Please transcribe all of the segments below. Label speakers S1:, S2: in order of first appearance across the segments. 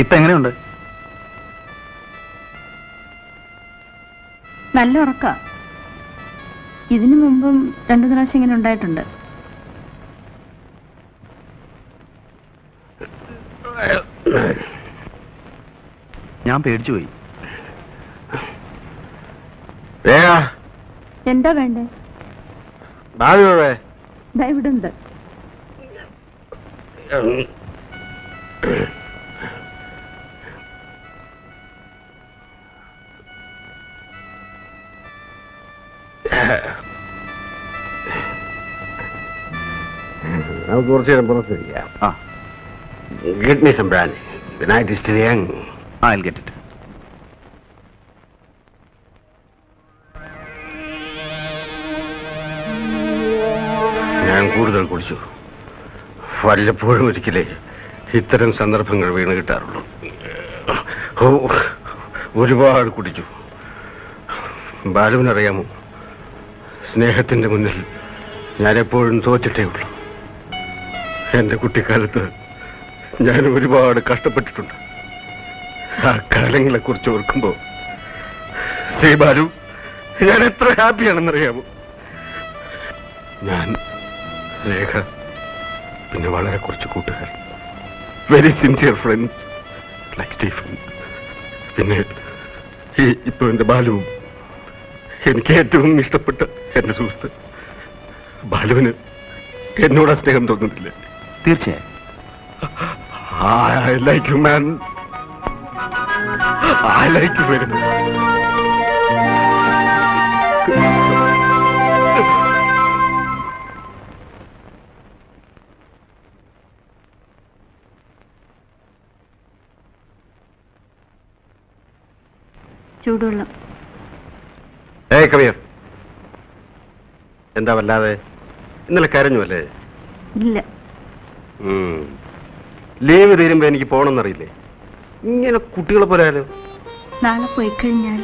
S1: ഇപ്പൊ എങ്ങനെയുണ്ട്?
S2: നല്ല ഉറക്ക. ഇതിനു മുമ്പും 2 പ്രാവശ്യം ഇങ്ങനെ ഉണ്ടായിട്ടുണ്ട്.
S1: ഞാൻ പേടിച്ചുപോയി.
S2: എന്താ വേണ്ടേ? ഇവിടുണ്ട്.
S3: നമുക്ക് കുറച്ചു നേരം പുറത്തിരിക്കാം. Get me some brandy. The night is still young.
S1: I'll get it.
S3: ഞാൻ കൂടുതൽ കുടിച്ചു. വല്ലപ്പോഴും ഒരിക്കലേ ഇത്തരം സന്ദർഭങ്ങൾ വീണ് കിട്ടാറുള്ളൂ. ഒരുപാട് കുടിച്ചു. ബാലുവിനറിയാമോ, സ്നേഹത്തിന്റെ മുന്നിൽ ഞാനെപ്പോഴും തോറ്റിട്ടേ ഉള്ളൂ. എന്റെ കുട്ടിക്കാലത്ത് ഞാൻ ഒരുപാട് കഷ്ടപ്പെട്ടിട്ടുണ്ട്. ആ കാലങ്ങളെ കുറിച്ച് ഓർക്കുമ്പോ ശ്രീ ബാലു, ഞാൻ എത്ര ഹാപ്പിയാണെന്നറിയാമോ. ഞാൻ, രേഖ, പിന്നെ വളരെ കുറച്ച് കൂട്ടുകാർ, very sincere friends like Stephen, പിന്നെ ഇപ്പൊ എന്റെ ബാലുവും, എനിക്ക് ഏറ്റവും ഇഷ്ടപ്പെട്ട എന്റെ സുഹൃത്ത്. ബാലുവിന് എന്നോട് സ്നേഹം തോന്നുന്നില്ല?
S1: തീർച്ചയായും.
S3: I like you, man. I like you very much.
S2: ചൂടുവെള്ളം.
S3: Hey, come here. എന്താ വല്ലാതെ? ഇന്നലെ കരഞ്ഞു അല്ലേ?
S2: ഇല്ല.
S3: ലീവ് തീരുമ്പോ എനിക്ക് പോകണമെന്നറിയില്ലേ? ഇങ്ങനെ കുട്ടികളെ പോലെയാലോ.
S2: നാളെ പോയി കഴിഞ്ഞാൽ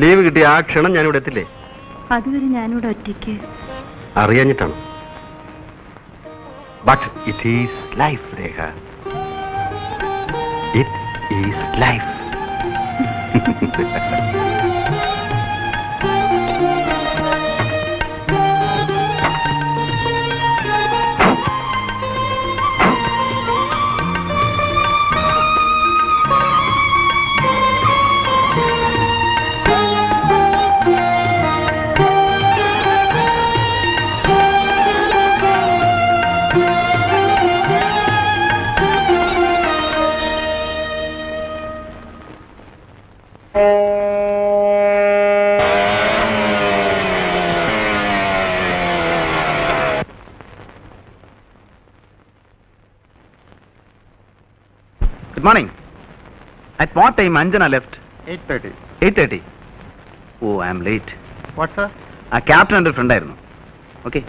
S3: ലീവ് കിട്ടിയ ആ ക്ഷണം ഞാനിവിടെ എത്തില്ലേ?
S2: അതുവരെ ഞാനിവിടെ ഒറ്റയ്ക്ക്.
S3: അറിയാഞ്ഞിട്ടാണ്. But it is life, Rekha. It is life.
S1: Good morning. At what time Anjana left?
S4: 8:30.
S1: 8:30. Oh, I am late.
S4: What, sir?
S1: ആ ക്യാപ്റ്റൻ എൻ്റെ ഫ്രണ്ട് ആയിരുന്നു. ഓക്കെ.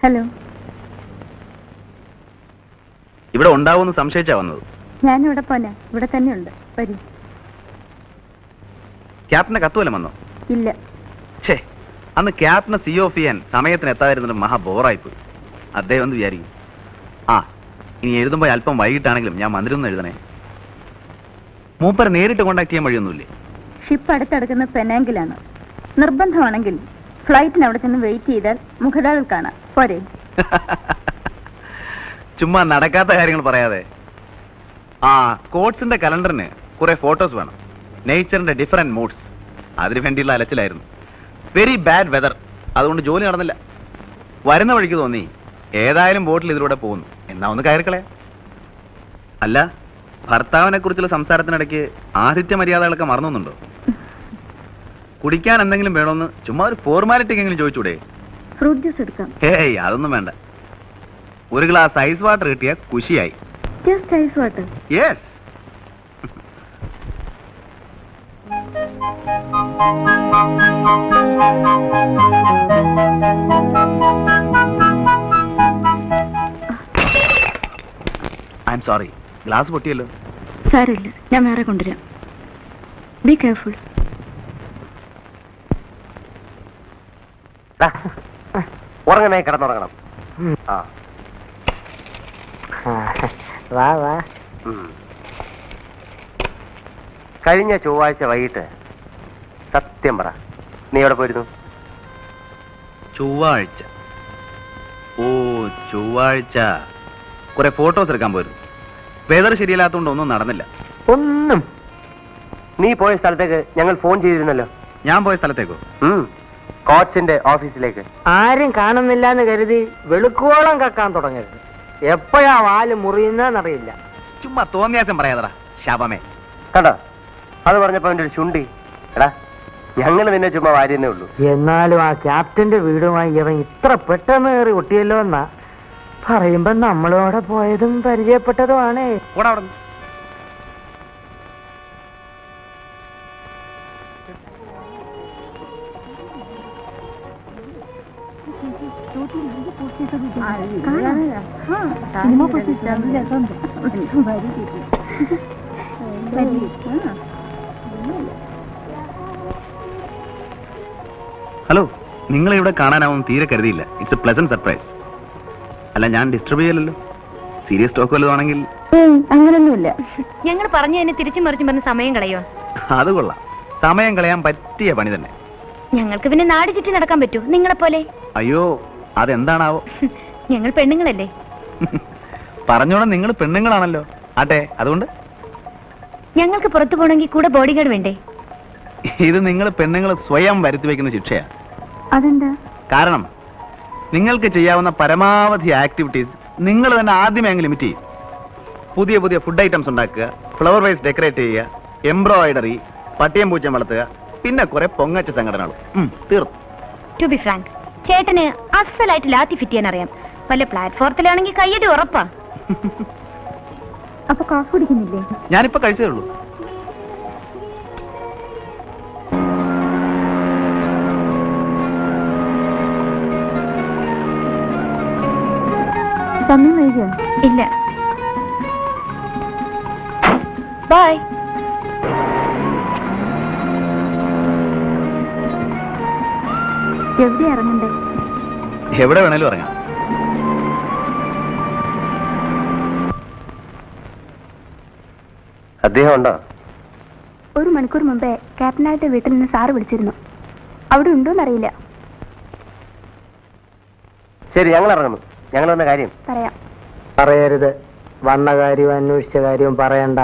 S2: ഹലോ.
S1: ഇവിടെ ഉണ്ടാവുമെന്ന് സംശയിച്ചാ വന്നത്.
S2: ഞാനിവിടെ പോനാ. ഇവിടെ തന്നെ ഉണ്ട്. വരൂ.
S1: ക്യാപ്റ്റന്റെ കത്തുവല്ല വന്നോ?
S2: ഇല്ല.
S1: ഛേ, അന്ന് ക്യാപ്റ്റനെ സി ഓഫ് ചെയ്യാൻ സമയത്തിന് എത്താതിരുന്നിട്ട് മഹാ ബോറായിപ്പോയി. അദ്ദേഹം ഒന്ന് വിചാരിക്കും. ആ, ഇനി എഴുതുമ്പോൾ അല്പം വൈകിട്ടാണെങ്കിലും ഞാൻ മന്ദിരം ഒന്ന് എഴുതണേ. മൂപ്പരെ നേരിട്ട് കോണ്ടാക്ട് ചെയ്യാൻ വഴിയൊന്നുമില്ലേ?
S2: ഷിപ്പ് അടുത്തടുക്കുന്ന പെനാങ്കിലാണ്. നിർബന്ധമാണെങ്കിൽ ഫ്ലൈറ്റിന് അവിടെ ചെന്ന് വെയിറ്റ് ചെയ്താൽ മുഖതാവിൽ കാണാം. പോരെ?
S1: ചുമ്മാ നടക്കാത്ത കാര്യങ്ങൾ പറയാതെ. ആ കോട്സിന്റെ കലണ്ടറിന് കുറെ ഫോട്ടോസ് വേണം. നേച്ചറിന്റെ ഡിഫറെന്റ് മൂഡ്സ്. അതിനു വേണ്ടിയുള്ള അലച്ചിലായിരുന്നു. Very bad weather. അതുകൊണ്ട് ജോലി നടന്നില്ല. വരുന്ന വഴിക്ക് തോന്നി ഏതായാലും ബോട്ടിൽ ഇതിലൂടെ പോകുന്നു, എന്നാ ഒന്ന് കയറിക്കളയാ. അല്ല, ഭർത്താവിനെ കുറിച്ചുള്ള സംസാരത്തിനിടയ്ക്ക് ആതിഥ്യ മര്യാദകളൊക്കെ മറന്നുണ്ടോ? കുടിക്കാൻ എന്തെങ്കിലും വേണമെന്ന് ചുമ്മാ ഒരു ഫോർമാലിറ്റിക്കെങ്കിലും ചോദിച്ചൂടെ?
S2: ഫ്രൂട്ട് ജ്യൂസ് എടുക്കാം.
S1: ഏയ് അതൊന്നും വേണ്ട. ഒരു ഗ്ലാസ് ഐസ് വാട്ടർ കിട്ടിയ കുഷിയായി.
S2: Just ice water?
S1: Yes. I'm sorry, glass പൊട്ടിയല്ലോ.
S2: സാരമില്ല, ഞാൻ വേറെ കൊണ്ടുവരാം. Be careful.
S4: ഉറങ്ങണേ, കിടന്നുറങ്ങണം. ആ
S5: വാ വാ.
S4: കഴിഞ്ഞ ചൊവ്വാഴ്ച വൈകിട്ട് സത്യം പറ, നീ എവിടെ പോയിരുന്നു?
S1: ചൊവ്വാഴ്ച? ഓ ചൊവ്വാഴ്ച കുറെ ഫോട്ടോസ് എടുക്കാൻ പോയിരുന്നു. വെതർ ശരിയല്ലാത്തതുകൊണ്ട് ഒന്നും നടന്നില്ല.
S4: ഒന്നും. നീ പോയ സ്ഥലത്തേക്ക് ഞങ്ങൾ ഫോൺ ചെയ്തിരുന്നല്ലോ.
S1: ഞാൻ പോയ സ്ഥലത്തേക്കോ?
S4: കോച്ചിന്റെ ഓഫീസിലേക്ക്.
S5: ആരും കാണുന്നില്ല എന്ന് കരുതി വെളുക്കോളം കക്കാൻ തുടങ്ങരുത്. എപ്പോഴാ വാല് മുറിയുന്നറിയില്ല.
S1: ചുമ്മാ തോന്നിയാസം പറയാതടാ ശാപമേ.
S4: കണ്ടോ, അത് പറഞ്ഞപ്പോ അവന്റെ ഒരു ശുണ്ടി. എടാ, ഞങ്ങൾ നിന്നെ ചുമ്മാ വാരിയെന്നേ ഉള്ളൂ.
S5: എന്നാലും ആ ക്യാപ്റ്റന്റെ വീടുമായി ഇവൻ ഇത്ര പെട്ടെന്ന് കയറി ഒട്ടിയല്ലോ എന്നാ പറയുമ്പോ നമ്മളോടെ പോയതും പരിചയപ്പെട്ടതുമാണേ.
S1: പോടാ അവിടെ. ഹലോ, നിങ്ങളെ ഇവിടെ കാണാനാവും തീരെ കരുതിയില്ല. It's a pleasant surprise. അല്ല, ഞാൻ ഡിസ്റ്റർബ് ചെയ്യലല്ലോ. സീരിയസ് ടോക്ക് വല്ലതാണെങ്കിൽ.
S2: അങ്ങനൊന്നുമില്ല.
S6: ഞങ്ങൾ പറഞ്ഞതിന് തിരിച്ചും മറിച്ചും പറഞ്ഞ് സമയം കളയോ?
S1: അത് കൊള്ളാം. സമയം കളയാൻ പറ്റിയ പണി തന്നെ.
S6: ഞങ്ങൾക്ക് പിന്നെ നാട് ചുറ്റി നടക്കാൻ പറ്റൂ നിങ്ങളെ പോലെ?
S1: അയ്യോ, അതെന്താണാവോ?
S6: ഞങ്ങൾ പെണ്ണുങ്ങളല്ലേ.
S1: പറഞ്ഞോളാം, നിങ്ങൾ പെണ്ണുങ്ങളാണല്ലോ. ആട്ടെ, അതുകൊണ്ട്
S6: ഞങ്ങൾക്ക് പുറത്തു പോകണമെങ്കിൽ കൂടെ ബോഡി ഗാർഡ് വേണ്ടേ?
S1: ഇത് നിങ്ങൾ പെണ്ണുങ്ങൾ സ്വയം വരുത്തി വെക്കുന്ന ശിക്ഷയാ.
S2: അതെന്താ?
S1: കാരണം നിങ്ങൾക്ക് ചെയ്യാവുന്ന പരമാവധി ആക്ടിവിറ്റീസ് നിങ്ങൾ തന്നെ ആദ്യമേ അങ്ങ് ലിമിറ്റ് ചെയ്യും. പുതിയ പുതിയ ഫുഡ് ഐറ്റംസ് ഉണ്ടാക്കുക, ഫ്ലവർ വൈസ് ഡെക്കറേറ്റ് ചെയ്യുക, എംബ്രോയിഡറി, പട്ടിയം പൂച്ചം വളർത്തുക, പിന്നെ കുറെ പൊങ്ങച്ച സംഘടനകളും. തീർന്നു.
S6: ടു ബി ഫ്രാങ്ക്, ചേട്ടന് അസലായിട്ട് ലാത്തി ഫിറ്റ് ചെയ്യാൻ അറിയാം. വല്ല പ്ലാറ്റ്ഫോർത്തിലാണെങ്കിൽ കയ്യടി ഉറപ്പാ.
S2: അപ്പൊ കാഫ് കുടിക്കുന്നില്ലേ?
S1: ഞാനിപ്പോ കഴിച്ചതേ ഉള്ളൂ.
S2: സമയം വൈകിയോ?
S6: ഇല്ല. ബൈ.
S2: എവിടെ ഇറങ്ങണ്ടേ?
S1: എവിടെ വേണേലും ഇറങ്ങാം.
S4: അദ്ദേഹം ഉണ്ടോ?
S2: ഒരു മണിക്കൂർ മുമ്പേ ക്യാപ്റ്റനായിട്ട് വീട്ടിൽ നിന്ന് സാറ് വിളിച്ചിരുന്നു. അവിടെ ഉണ്ടോന്നറിയില്ല.
S4: ശരി, ഞങ്ങൾ ഇറങ്ങുന്നു. ഞങ്ങൾ വന്ന കാര്യം
S2: പറയാം.
S5: പറയരുത്. വന്ന കാര്യവും അന്വേഷിച്ച കാര്യവും പറയണ്ട.